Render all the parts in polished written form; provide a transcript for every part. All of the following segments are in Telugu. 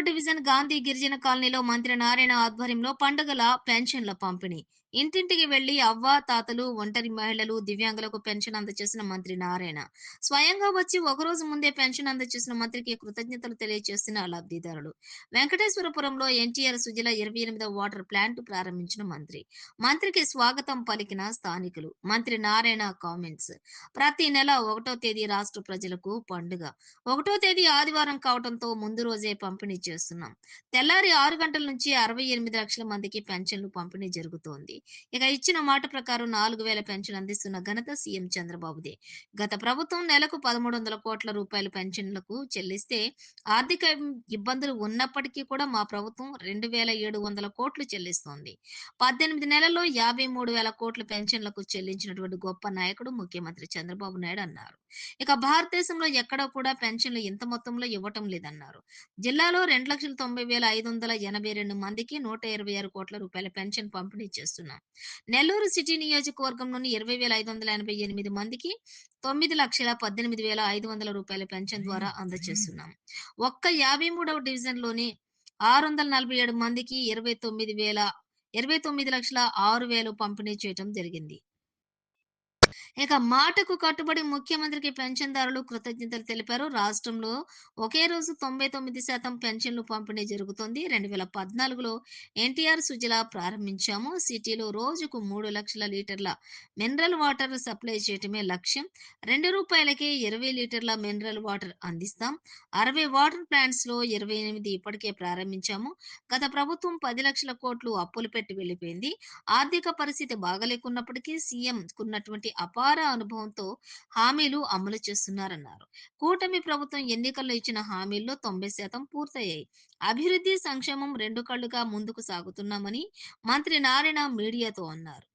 11వ డివిజన్ గాంధీ గిరిజన కాలనీలో మంత్రి నారాయణ ఆధ్వర్యంలో పండుగల పెన్షన్ల పంపిణీ. ఇంటింటికి వెళ్లి అవ్వ, తాతలు, ఒంటరి మహిళలు, దివ్యాంగులకు పెన్షన్ అందజేసిన మంత్రి నారాయణ. స్వయంగా వచ్చి ఒకరోజు ముందే పెన్షన్ అందజేసిన మంత్రికి కృతజ్ఞతలు తెలియజేసిన లబ్ధిదారులు. వెంకటేశ్వరపురంలో ఎన్టీఆర్ సుజల 28వ వాటర్ ప్లాంట్ ప్రారంభించిన మంత్రి. మంత్రికి స్వాగతం పలికిన స్థానికులు. మంత్రి నారాయణ కామెంట్స్. ప్రతి నెల 1వ తేదీ రాష్ట్ర ప్రజలకు పండుగ. 1వ తేదీ ఆదివారం కావడంతో ముందు రోజే పంపిణీ చేస్తున్నాం. తెల్లారి 6 గంటల నుంచి 68 లక్షల మందికి పెన్షన్లు పంపిణీ జరుగుతోంది. ఇక ఇచ్చిన మాట ప్రకారం 4,000 పెన్షన్ అందిస్తున్న ఘనత సీఎం చంద్రబాబుదే. గత ప్రభుత్వం నెలకు 1,300 కోట్ల రూపాయలు పెన్షన్లకు చెల్లిస్తే ఆర్థిక ఇబ్బందులు ఉన్నప్పటికీ కూడా మా ప్రభుత్వం 2,700 కోట్లు చెల్లిస్తోంది. 18 నెలల్లో 53,000 కోట్ల పెన్షన్లకు చెల్లించినటువంటి గొప్ప నాయకుడు ముఖ్యమంత్రి చంద్రబాబు నాయుడు అన్నారు. ఇక భారతదేశంలో ఎక్కడా కూడా పెన్షన్లు ఇంత మొత్తంలో ఇవ్వటం లేదన్నారు. జిల్లాలో 2,90,582 మందికి 126 కోట్ల రూపాయల పెన్షన్ పంపిణీ చేస్తున్నాం. నెల్లూరు సిటీ నియోజకవర్గంలోని 20,588 మందికి 9,18,500 రూపాయల పెన్షన్ ద్వారా అందజేస్తున్నాం. ఒక్క 53వ డివిజన్‌లోని 647 మందికి 29,06,000 పంపిణీ చేయటం జరిగింది. ఇక మాటకు కట్టుబడి ముఖ్యమంత్రికి పెన్షన్దారులు కృతజ్ఞతలు తెలిపారు. రాష్ట్రంలో ఒకే రోజు 99% పెన్షన్లు పంపిణీ జరుగుతోంది. 2014లో ఎన్టీఆర్ సుజల ప్రారంభించాము. సిటీలో రోజుకు 3 లక్షల లీటర్ల మినరల్ వాటర్ సప్లై చేయటమే లక్ష్యం. రూ. 2కే 20 లీటర్ల మినరల్ వాటర్ అందిస్తాం. 60 వాటర్ ప్లాంట్స్ లో 28 ఇప్పటికే ప్రారంభించాము. గత ప్రభుత్వం 10 లక్షల కోట్లు అప్పులు పెట్టి వెళ్లిపోయింది. ఆర్థిక పరిస్థితి బాగలేకున్నప్పటికీ సీఎం కున్నటువంటి అపార అనుభవంతో హామీలు అమలు చేస్తున్నారన్నారు. కూటమి ప్రభుత్వం ఎన్నికల్లో ఇచ్చిన హామీల్లో 90% పూర్తయ్యాయి. అభివృద్ధి, సంక్షేమం రెండు కళ్లుగా ముందుకు సాగుతున్నామని మంత్రి నారాయణ మీడియాతో అన్నారు.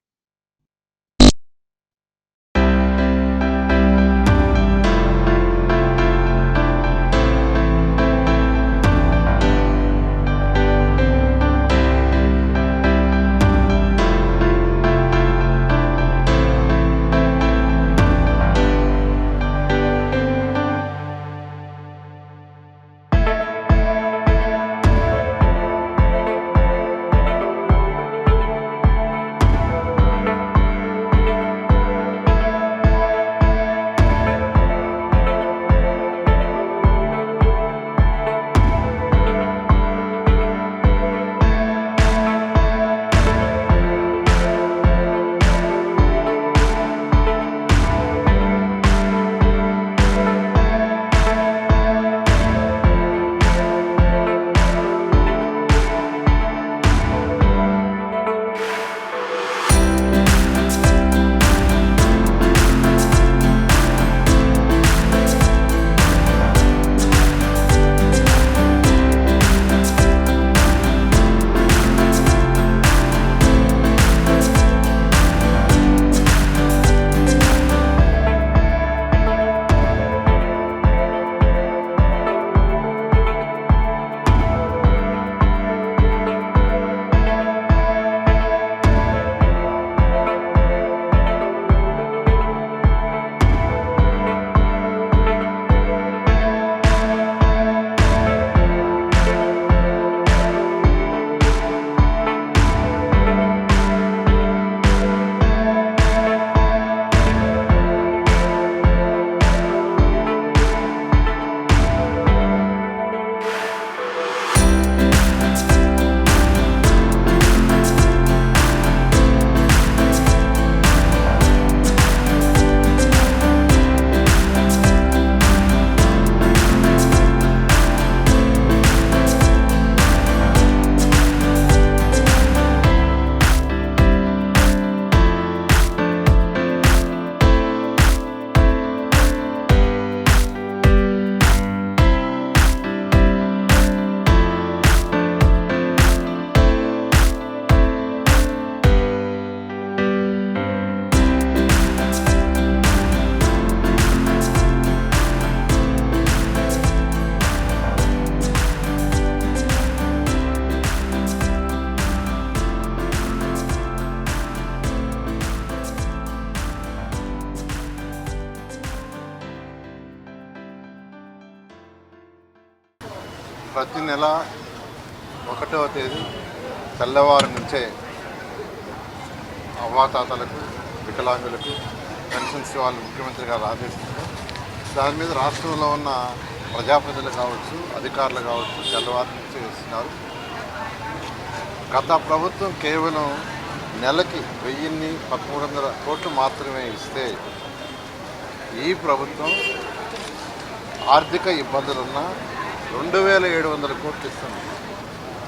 ప్రతి నెల 1వ తేదీ తెల్లవారు నుంచే అవ్వాతాతలకు వికలాంగులకు పెన్షన్స్ వాళ్ళు ముఖ్యమంత్రి గారు ఆదేశించారు. దాని మీద రాష్ట్రంలో ఉన్న ప్రజాప్రతినిధులు కావచ్చు, అధికారులు కావచ్చు తెల్లవారు నుంచి ఇస్తున్నారు. గత ప్రభుత్వం కేవలం నెలకి 1,1300 కోట్లు మాత్రమే ఇస్తే ఈ ప్రభుత్వం ఆర్థిక ఇబ్బందులున్న 2,700 కోట్లు ఇస్తుంది.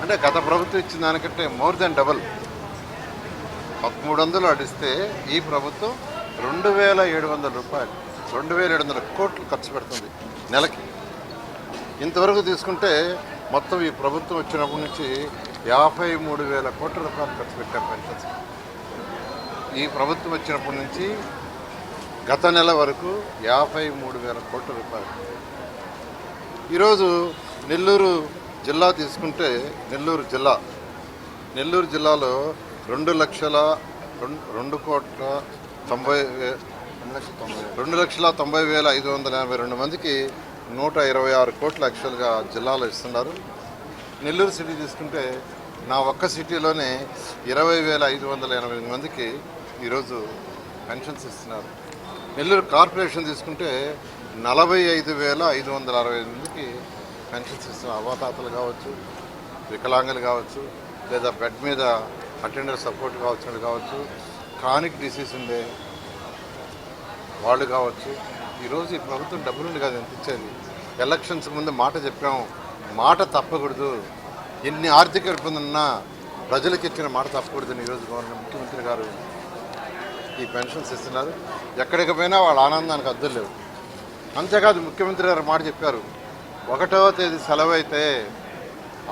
అంటే గత ప్రభుత్వం ఇచ్చిన దానికంటే మోర్ దెన్ డబుల్. 1,300 అడిస్తే ఈ ప్రభుత్వం 2,700 రూపాయలు 2,700 కోట్లు ఖర్చు పెడుతుంది నెలకి. ఇంతవరకు తీసుకుంటే మొత్తం ఈ ప్రభుత్వం వచ్చినప్పటి నుంచి 53,000 కోట్ల రూపాయలు ఖర్చు పెట్టారు పెన్షన్స్. ఈ ప్రభుత్వం వచ్చినప్పటి నుంచి గత నెల వరకు 53,000 కోట్ల రూపాయలు. ఈరోజు నెల్లూరు జిల్లా తీసుకుంటే నెల్లూరు జిల్లాలో 2,90,582 మందికి 126 కోట్లు యాక్చువల్గా జిల్లాలో ఇస్తున్నారు. నెల్లూరు సిటీ తీసుకుంటే నా ఒక్క సిటీలోనే 20,588 మందికి ఈరోజు పెన్షన్స్ ఇస్తున్నారు. నెల్లూరు కార్పొరేషన్ తీసుకుంటే 45,565 మందికి పెన్షన్స్ ఇస్తున్నారు. అవ్వాతాతలు కావచ్చు, వికలాంగులు కావచ్చు, లేదా బెడ్ మీద అటెండర్ సపోర్ట్ కావచ్చు, క్రానిక్ డిసీజ్ ఉండే వాళ్ళు కావచ్చు. ఈరోజు ఈ ప్రభుత్వం డబ్బులుండి కాదు ఎంత ఇచ్చేది. ఎలక్షన్స్ ముందు మాట చెప్పాము, మాట తప్పకూడదు. ఎన్ని ఆర్థిక ఇబ్బందులున్నా ప్రజలకు ఇచ్చిన మాట తప్పకూడదని ఈరోజు గవర్నమెంట్ ముఖ్యమంత్రి గారు ఈ పెన్షన్స్ ఇస్తున్నారు. ఎక్కడికి పోయినా వాళ్ళ ఆనందానికి అద్దులు లేవు. అంతేకాదు ముఖ్యమంత్రి గారు మాట చెప్పారు, 1వ తేదీ సెలవు అయితే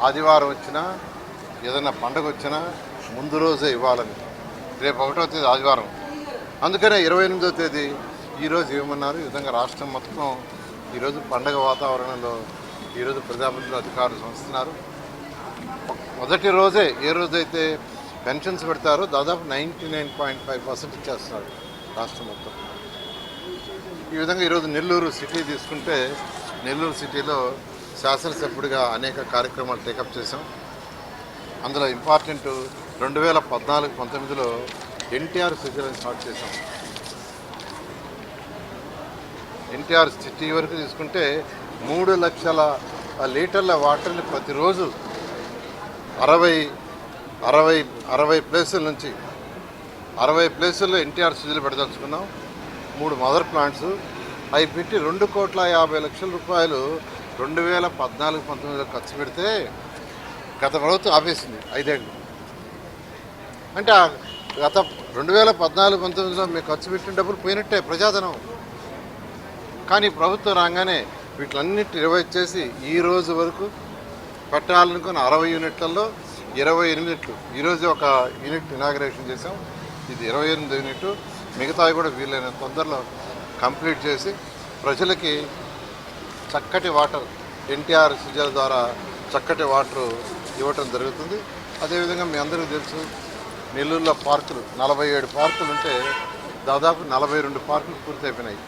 ఆదివారం వచ్చినా ఏదైనా పండగ వచ్చినా ముందు రోజే ఇవ్వాలని. రేపు 1వ తేదీ ఆదివారం, అందుకనే 28వ తేదీ ఈరోజు ఇవ్వమన్నారు. ఈ విధంగా రాష్ట్రం మొత్తం ఈరోజు పండగ వాతావరణంలో ఈరోజు ప్రజాప్రతినిధులు అధికారులు సంస్తున్నారు. మొదటి రోజే ఏ రోజైతే పెన్షన్స్ పెడతారో దాదాపు 99.5% ఇచ్చేస్తున్నారు రాష్ట్రం మొత్తం. ఈ విధంగా ఈరోజు నెల్లూరు సిటీ తీసుకుంటే నెల్లూరు సిటీలో శాసనసభ్యుడిగా అనేక కార్యక్రమాలు టేకప్ చేశాం. అందులో ఇంపార్టెంట్ 2014-19లో ఎన్టీఆర్ సిటీలను స్టార్ట్ చేశాం. ఎన్టీఆర్ సిటీ వరకు తీసుకుంటే 3 లక్షల లీటర్ల వాటర్ని ప్రతిరోజు 60 ప్లేసుల నుంచి 60 ప్లేసుల్లో ఎన్టీఆర్ సిటీలు పెడదలుచుకున్నాం. 3 మదర్ ప్లాంట్స్ అవి పెట్టి 2,50,00,000 రూపాయలు 2014-19లో ఖర్చు పెడితే గత ప్రభుత్వం ఆపేసింది 5 ఏళ్ళు. అంటే గత 2014-19లో మేము ఖర్చు పెట్టిన డబ్బులు పోయినట్టే ప్రజాధనం. కానీ ప్రభుత్వం రాగానే వీటిలన్నిటి రివైజ్ చేసి ఈ రోజు వరకు పెట్టాలనుకున్న 60 యూనిట్లలో 28 యూనిట్లు ఈరోజు ఒక యూనిట్ ఇనాగ్రేషన్ చేసాం. ఇది 28 యూనిట్. మిగతావి కూడా వీలైన తొందరలో కంప్లీట్ చేసి ప్రజలకి చక్కటి వాటర్ ఎన్టీఆర్ సిజల ద్వారా చక్కటి వాటర్ ఇవ్వటం జరుగుతుంది. అదేవిధంగా మీ అందరికీ తెలుసు, నెల్లూరులో పార్కులు 47 పార్కులు ఉంటే దాదాపు 42 పార్కులు పూర్తయిపోయినాయి.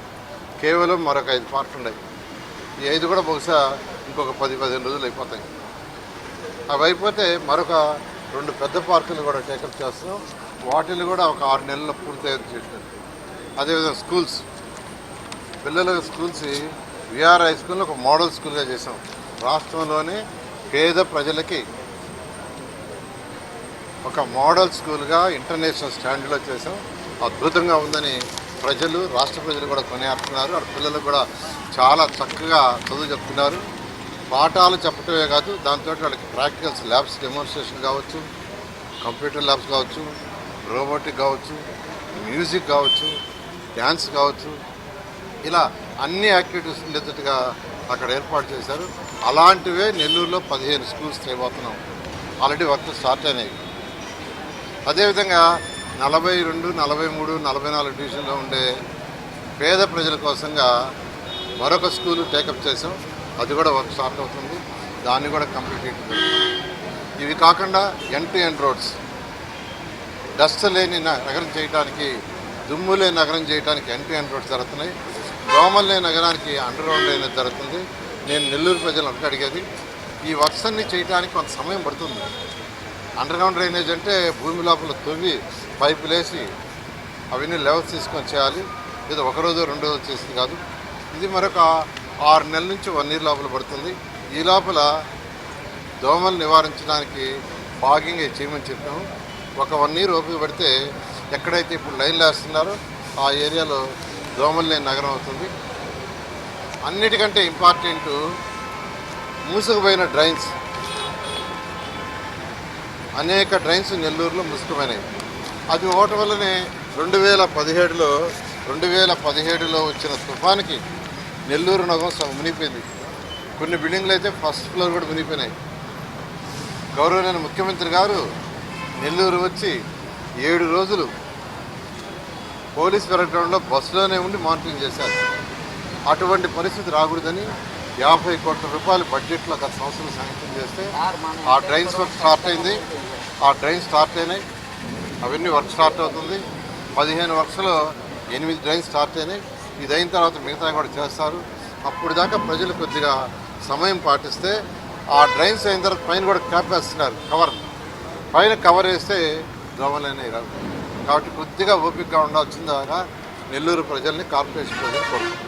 కేవలం మరొక 5 పార్కులు ఉన్నాయి. ఈ 5 కూడా బహుశా ఇంకొక 10-15 రోజులు అయిపోతాయి. అవి అయిపోతే మరొక 2 పెద్ద పార్కులు కూడా టేకప్ చేస్తున్నాం. వాటిని కూడా ఒక 6 నెలల్లో పూర్తి చేసినట్టు. అదేవిధంగా స్కూల్స్, పిల్లల స్కూల్స్ విఆర్ హై స్కూల్ని ఒక మోడల్ స్కూల్గా చేసాం. రాష్ట్రంలోనే పేద ప్రజలకి ఒక మోడల్ స్కూల్గా ఇంటర్నేషనల్ స్టాండర్డ్లో చేసాం. అద్భుతంగా ఉందని ప్రజలు, రాష్ట్ర ప్రజలు కూడా కొనియాడుతున్నారు. ఆ పిల్లలు కూడా చాలా చక్కగా చదువు చెప్తున్నారు. పాఠాలు చెప్పటమే కాదు, దాంతో వాళ్ళకి ప్రాక్టికల్స్ ల్యాబ్స్ డెమోన్స్ట్రేషన్ కావచ్చు, కంప్యూటర్ ల్యాబ్స్ కావచ్చు, రోబోటిక్ కావచ్చు, మ్యూజిక్ కావచ్చు, డ్యాన్స్ కావచ్చు, ఇలా అన్ని యాక్టివిటీస్ ఉండేటట్టుగా అక్కడ ఏర్పాటు చేశారు. అలాంటివే నెల్లూరులో 15 స్కూల్స్ చేయబోతున్నాం. ఆల్రెడీ వర్క్ స్టార్ట్ అయినాయి. అదేవిధంగా 42, 43, 44 డివిజన్లో ఉండే పేద ప్రజల కోసంగా మరొక స్కూలు టేకప్ చేసాం. అది కూడా వర్క్ స్టార్ట్ అవుతుంది. దాన్ని కూడా కంప్లీట్ అవుతుంది. ఇవి కాకుండా ఎండ్ రోడ్స్, డస్ట్ లేని నగరం చేయడానికి, దుమ్ము లేని నగరం చేయడానికి ఎండ్ రోడ్స్ జరుగుతున్నాయి. దోమలు లేని నగరానికి అండర్ గ్రౌండ్ అనేది జరుగుతుంది. నేను నెల్లూరు ప్రజలు ఒకటి అడిగేది, ఈ ఈ వర్క్స్ అన్ని చేయడానికి కొంత సమయం పడుతుంది. అండర్గ్రౌండ్ డ్రైనేజ్ అంటే భూమి లోపల తవ్వి పైపులు వేసి అవన్నీ లెవెల్స్ తీసుకొని చేయాలి. ఇది ఒకరోజు 2 రోజులు చేసింది కాదు. ఇది మరొక 6 నెలల నుంచి 1 ఇయర్ లోపల పడుతుంది. ఈ లోపల దోమలు నివారించడానికి ఫాగింగ్ చేయమని చెప్పాము. ఒక 1 ఇయర్ ఓపిక పడితే ఎక్కడైతే ఇప్పుడు లైన్లు వేస్తున్నారో ఆ ఏరియాలో దోమలు లేని నగరం అవుతుంది. అన్నిటికంటే ఇంపార్టెంట్ మూసుకుపోయిన డ్రైన్స్, అనేక డ్రైన్స్ నెల్లూరులో మూసుకుపోయినాయి. అది ఒకటి వల్లనే 2017లో వచ్చిన తుఫానికి నెల్లూరు నగరం మునిగిపోయింది. కొన్ని బిల్డింగ్లు అయితే ఫస్ట్ ఫ్లోర్ కూడా మునిగిపోయినాయి. గౌరవనీయ ముఖ్యమంత్రి గారు నెల్లూరు వచ్చి 7 రోజులు పోలీస్ పర్యటనలో బస్సులోనే ఉండి మానిటరింగ్ చేశారు. అటువంటి పరిస్థితి రాకూడదని 50 కోట్ల రూపాయలు బడ్జెట్లో గత సంవత్సరం శాంక్షన్ చేస్తే ఆ డ్రైన్స్ వర్క్ స్టార్ట్ అయింది. ఆ డ్రైన్స్ స్టార్ట్ అయినాయి. అవన్నీ వర్క్ స్టార్ట్ అవుతుంది. 15 వర్క్స్లో 8 డ్రైన్స్ స్టార్ట్ అయినాయి. ఇది అయిన తర్వాత మిగతా కూడా చేస్తారు. అప్పుడు దాకా ప్రజలు కొద్దిగా సమయం పాటిస్తే ఆ డ్రైన్స్ అయిన తర్వాత పైన కూడా క్యాప్ వేస్తున్నారు, పైన కవర్ వేస్తే దోమలనే రావు. కాబట్టి కొద్దిగా ఓపికగా ఉండాల్సిందిగా నెల్లూరు ప్రజల్ని, కార్పొరేషన్ ప్రజలు కోరుకుంటున్నారు.